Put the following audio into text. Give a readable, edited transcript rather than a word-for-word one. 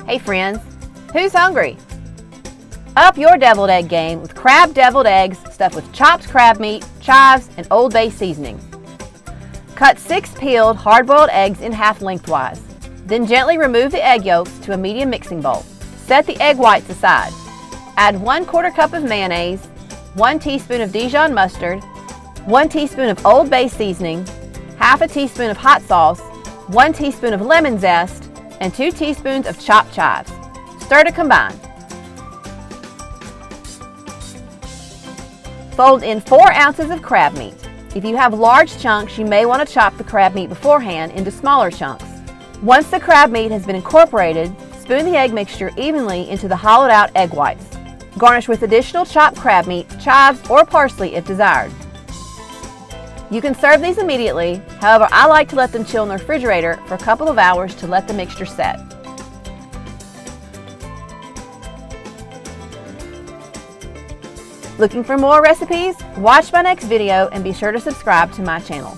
Hey friends, who's hungry? Up your deviled egg game with crab deviled eggs stuffed with chopped crab meat, chives, and Old Bay seasoning. Cut 6 peeled hard-boiled eggs in half lengthwise. Then gently remove the egg yolks to a medium mixing bowl. Set the egg whites aside. Add 1/4 cup of mayonnaise, 1 teaspoon of Dijon mustard, 1 teaspoon of Old Bay seasoning, half a teaspoon of hot sauce, 1 teaspoon of lemon zest, and 2 teaspoons of chopped chives. Stir to combine. Fold in 4 ounces of crab meat. If you have large chunks, you may want to chop the crab meat beforehand into smaller chunks. Once the crab meat has been incorporated, spoon the egg mixture evenly into the hollowed out egg whites. Garnish with additional chopped crab meat, chives, or parsley if desired. You can serve these immediately, however I like to let them chill in the refrigerator for a couple of hours to let the mixture set. Looking for more recipes? Watch my next video and be sure to subscribe to my channel.